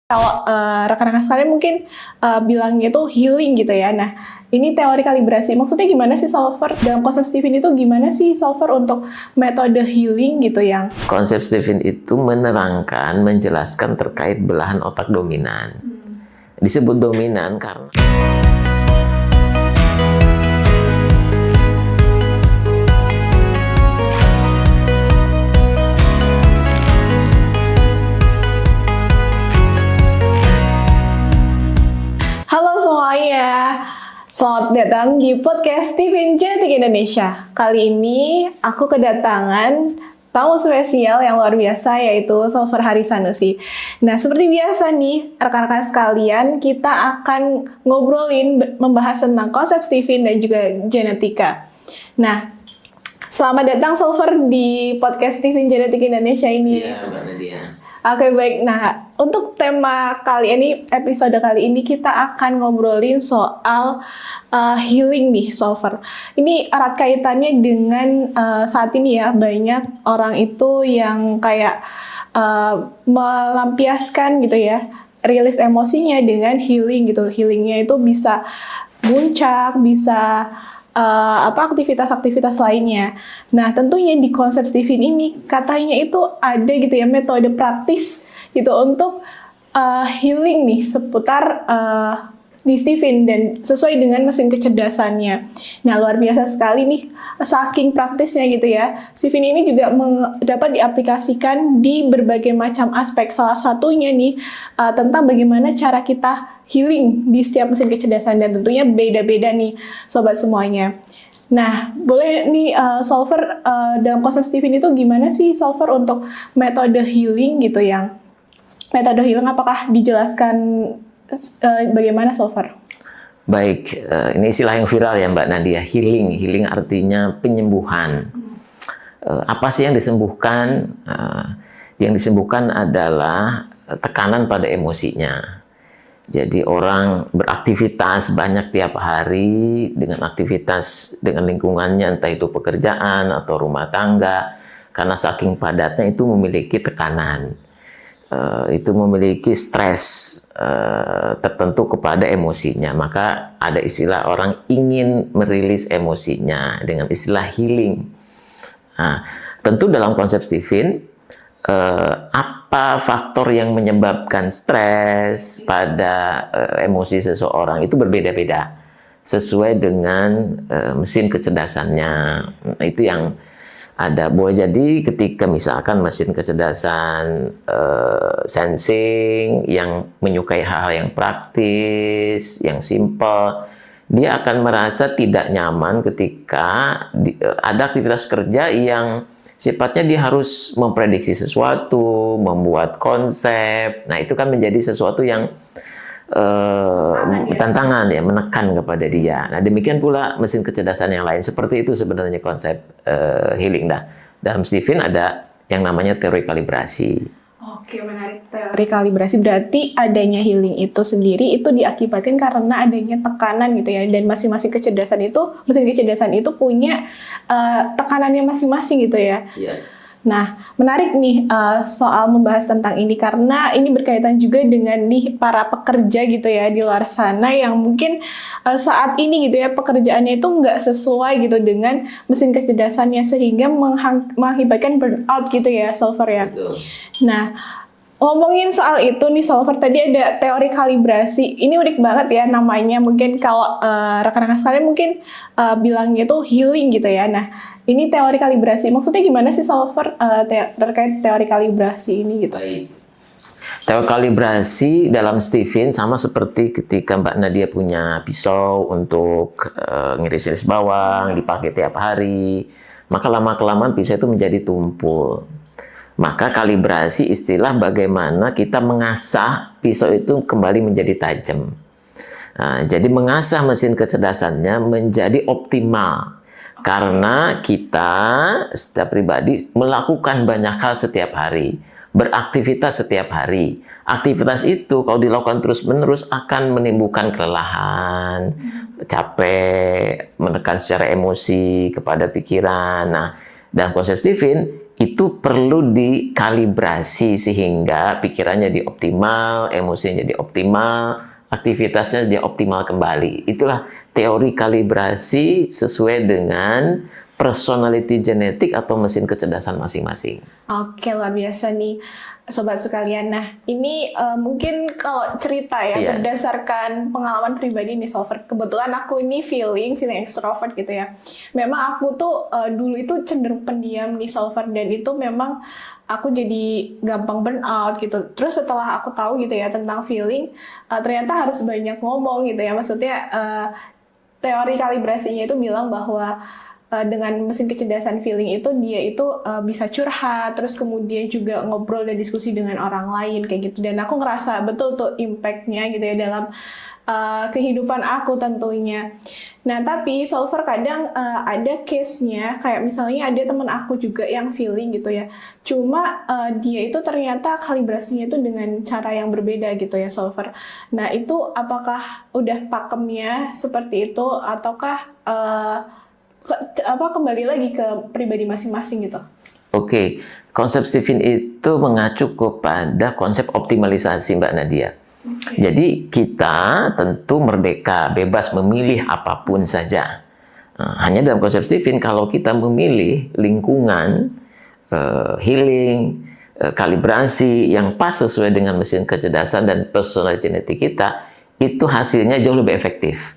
Kalau rekan-rekan sekalian mungkin bilangnya itu healing gitu ya. Nah, ini teori kalibrasi. Maksudnya gimana sih solver? Dalam konsep Stephen itu gimana sih solver untuk metode healing gitu yang? Konsep Stephen itu menerangkan, menjelaskan terkait belahan otak dominan. Disebut dominan karena Halo semuanya, selamat datang di podcast Stephen Genetik Indonesia. Kali ini aku kedatangan tamu spesial yang luar biasa, yaitu Solver Hari Sanusi. Nah, seperti biasa nih, rekan-rekan sekalian, kita akan ngobrolin, membahas tentang konsep Stephen dan juga genetika. Nah, selamat datang Solver di podcast Stephen Genetik Indonesia ini. Iya, Mbak Nadia. Oke, baik. Nah, untuk tema kali ini, episode kali ini kita akan ngobrolin soal healing nih, Solver. Ini erat kaitannya dengan saat ini ya, banyak orang itu yang kayak melampiaskan gitu ya, rilis emosinya dengan healing gitu. Healingnya itu bisa muncak, bisa aktivitas-aktivitas lainnya. Nah, tentunya di konsep Stephen ini katanya itu ada gitu ya metode praktis gitu untuk healing nih seputar di Stephen dan sesuai dengan mesin kecerdasannya. Nah, luar biasa sekali nih, saking praktisnya gitu ya. Stephen ini juga dapat diaplikasikan di berbagai macam aspek. Salah satunya nih tentang bagaimana cara kita healing di setiap mesin kecerdasan, dan tentunya beda-beda nih sobat semuanya. Nah, boleh nih solver dalam konsep Stephen itu gimana sih solver untuk metode healing gitu yang metode healing, apakah dijelaskan bagaimana solver? Baik, ini istilah yang viral ya Mbak Nadia, healing. Healing artinya penyembuhan. Apa sih yang disembuhkan? Yang disembuhkan adalah tekanan pada emosinya. Jadi orang beraktivitas banyak tiap hari dengan aktivitas dengan lingkungannya, entah itu pekerjaan atau rumah tangga, karena saking padatnya itu memiliki tekanan, itu memiliki stres tertentu kepada emosinya. Maka ada istilah orang ingin merilis emosinya dengan istilah healing. Nah, tentu dalam konsep Stephen, apa faktor yang menyebabkan stres pada emosi seseorang itu berbeda-beda sesuai dengan mesin kecerdasannya. Nah, itu yang ada. Boleh jadi ketika misalkan mesin kecerdasan sensing yang menyukai hal-hal yang praktis, yang simple, dia akan merasa tidak nyaman ketika ada aktivitas kerja yang sifatnya dia harus memprediksi sesuatu, membuat konsep. Nah, itu kan menjadi sesuatu yang tantangan ya, menekan kepada dia. Nah, demikian pula mesin kecerdasan yang lain. Seperti itu sebenarnya konsep healing. Nah, dalam Stephen ada yang namanya teori kalibrasi. Oke, menarik. Teori kalibrasi berarti adanya healing itu sendiri itu diakibatkan karena adanya tekanan gitu ya, dan masing-masing kecerdasan itu, mesin kecerdasan itu punya tekanannya masing-masing gitu ya. Iya. Nah, menarik nih soal membahas tentang ini karena ini berkaitan juga dengan nih para pekerja gitu ya di luar sana yang mungkin saat ini gitu ya pekerjaannya itu nggak sesuai gitu dengan mesin kecerdasannya sehingga mengakibatkan burnout gitu ya, solver ya. Betul. Nah, ngomongin soal itu nih solver, tadi ada teori kalibrasi. Ini unik banget ya namanya. Mungkin kalau rekan-rekan sekalian mungkin bilangnya itu healing gitu ya. Nah, ini teori kalibrasi. Maksudnya gimana sih solver terkait teori kalibrasi ini gitu? Baik. Teori kalibrasi dalam Stephen sama seperti ketika Mbak Nadia punya pisau untuk ngiris-iris bawang, dipakai tiap hari. Maka lama-kelamaan pisau itu menjadi tumpul. Maka kalibrasi istilah bagaimana kita mengasah pisau itu kembali menjadi tajam. Nah, jadi mengasah mesin kecerdasannya menjadi optimal. Karena kita setiap pribadi melakukan banyak hal setiap hari. Beraktivitas setiap hari. Aktivitas itu kalau dilakukan terus-menerus akan menimbulkan kelelahan, capek, menekan secara emosi kepada pikiran. Nah, dalam konsep Stephen, itu perlu dikalibrasi sehingga pikirannya jadi optimal, emosinya jadi optimal, aktivitasnya jadi optimal kembali. Itulah teori kalibrasi sesuai dengan personality genetik atau mesin kecerdasan masing-masing. Oke, luar biasa nih sobat sekalian. Nah, ini mungkin kalau cerita ya Iya. berdasarkan pengalaman pribadi nih Solver. Kebetulan aku ini feeling extrovert gitu ya. Memang aku tuh dulu itu cenderung pendiam nih Solver, dan itu memang aku jadi gampang burnout gitu. Terus setelah aku tahu gitu ya tentang feeling, ternyata harus banyak ngomong gitu ya. Maksudnya teori kalibrasinya itu bilang bahwa dengan mesin kecerdasan feeling itu dia itu bisa curhat, terus kemudian juga ngobrol dan diskusi dengan orang lain kayak gitu. Dan aku ngerasa betul tuh impact-nya gitu ya dalam kehidupan aku tentunya. Nah, tapi Solver kadang ada case-nya kayak misalnya ada teman aku juga yang feeling gitu ya. Cuma dia itu ternyata kalibrasinya itu dengan cara yang berbeda gitu ya Solver. Nah, itu apakah udah pakemnya seperti itu ataukah kembali lagi ke pribadi masing-masing gitu? Oke, konsep Stephen itu mengacu kepada konsep optimalisasi Mbak Nadia. Jadi kita tentu merdeka, bebas memilih apapun saja. Hanya dalam konsep Stephen, kalau kita memilih lingkungan, healing, kalibrasi yang pas sesuai dengan mesin kecerdasan dan personal genetik kita, itu hasilnya jauh lebih efektif,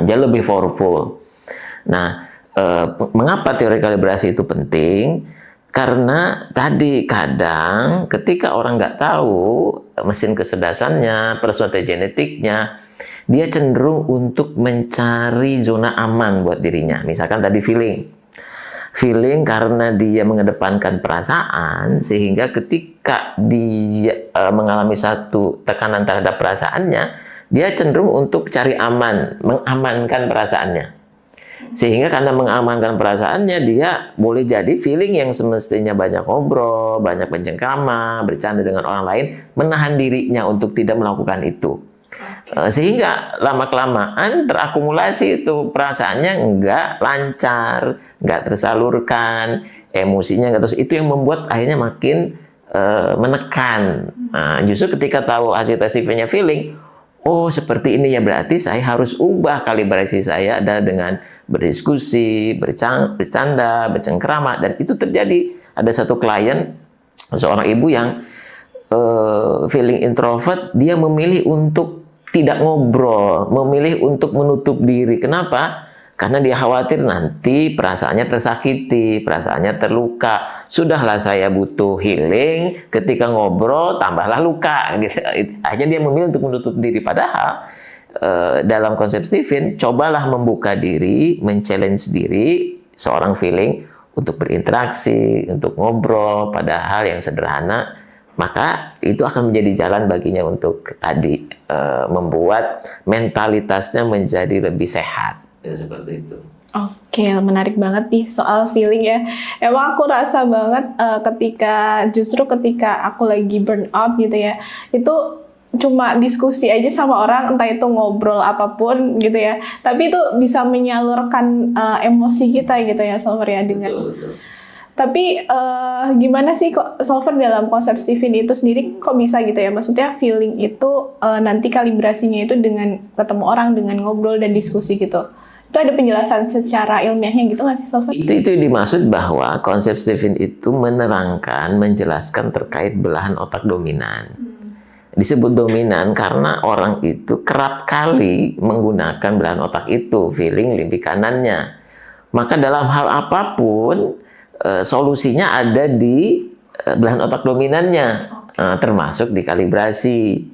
jauh lebih powerful. Nah, mengapa teori kalibrasi itu penting? Karena tadi kadang ketika orang nggak tahu mesin kecerdasannya, personality genetiknya, dia cenderung untuk mencari zona aman buat dirinya. Misalkan tadi feeling karena dia mengedepankan perasaan, sehingga ketika dia mengalami satu tekanan terhadap perasaannya, dia cenderung untuk cari aman, mengamankan perasaannya. Sehingga karena mengamankan perasaannya, dia boleh jadi feeling yang semestinya banyak ngobrol, banyak bercengkrama, bercanda dengan orang lain, menahan dirinya untuk tidak melakukan itu. Sehingga lama-kelamaan terakumulasi itu perasaannya nggak lancar, nggak tersalurkan, emosinya nggak terus. Itu yang membuat akhirnya makin menekan. Justru ketika tahu hasil tes TV-nya feeling, oh seperti ini ya, berarti saya harus ubah kalibrasi saya adalah dengan berdiskusi, bercanda, bercengkrama. Dan itu terjadi. Ada satu klien, seorang ibu yang feeling introvert, dia memilih untuk tidak ngobrol, memilih untuk menutup diri. Kenapa? Karena dia khawatir nanti perasaannya tersakiti, perasaannya terluka. Sudahlah saya butuh healing, ketika ngobrol tambahlah luka. Gitu. Akhirnya dia memilih untuk menutup diri. Padahal dalam konsep Stephen, cobalah membuka diri, men-challenge diri seorang feeling untuk berinteraksi, untuk ngobrol pada hal yang sederhana. Maka itu akan menjadi jalan baginya untuk tadi membuat mentalitasnya menjadi lebih sehat. Ya, seperti itu. Oke, menarik banget nih soal feeling ya. Emang aku rasa banget ketika aku lagi burn out gitu ya, itu cuma diskusi aja sama orang, entah itu ngobrol apapun gitu ya, tapi itu bisa menyalurkan emosi kita gitu ya Solver ya dengan. Betul. Tapi gimana sih kok Solver dalam konsep Stephen itu sendiri kok bisa gitu ya? Maksudnya feeling itu nanti kalibrasinya itu dengan ketemu orang, dengan ngobrol dan diskusi gitu. Itu ada penjelasan secara ilmiahnya gitu nggak sih Solver? Itu dimaksud bahwa konsep Stephen itu menerangkan, menjelaskan terkait belahan otak dominan. Disebut dominan karena orang itu kerap kali menggunakan belahan otak itu, feeling limbik kanannya. Maka dalam hal apapun, solusinya ada di belahan otak dominannya, termasuk di kalibrasi.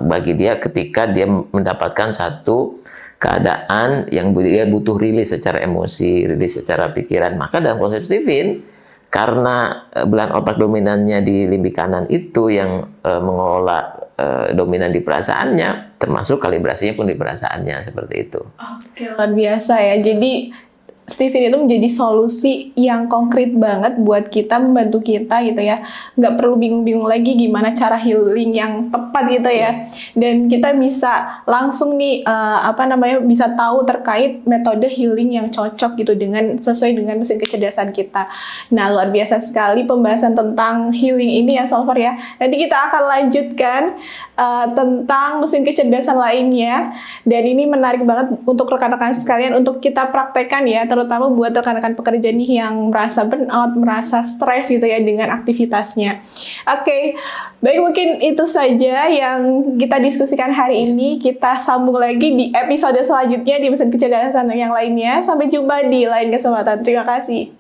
Bagi dia ketika dia mendapatkan satu keadaan yang dia butuh rilis secara emosi, rilis secara pikiran. Maka dalam konsep Stephen, karena belahan otak dominannya di limbik kanan itu yang mengelola dominan di perasaannya, termasuk kalibrasinya pun di perasaannya, seperti itu. Oke, luar biasa ya. Jadi Stephen itu menjadi solusi yang konkret banget buat kita, membantu kita gitu ya. Nggak perlu bingung-bingung lagi gimana cara healing yang tepat gitu ya. Dan kita bisa langsung nih bisa tahu terkait metode healing yang cocok gitu sesuai dengan mesin kecerdasan kita. Nah, luar biasa sekali pembahasan tentang healing ini ya Solver ya. Nanti kita akan lanjutkan tentang mesin kecerdasan lainnya. Dan ini menarik banget untuk rekan-rekan sekalian untuk kita praktekkan ya, terutama buat rekan-rekan pekerja nih yang merasa burnout, merasa stres gitu ya dengan aktivitasnya. Oke, baik, mungkin itu saja yang kita diskusikan hari ini. Kita sambung lagi di episode selanjutnya di mesin kecerdasan yang lainnya. Sampai jumpa di lain kesempatan. Terima kasih.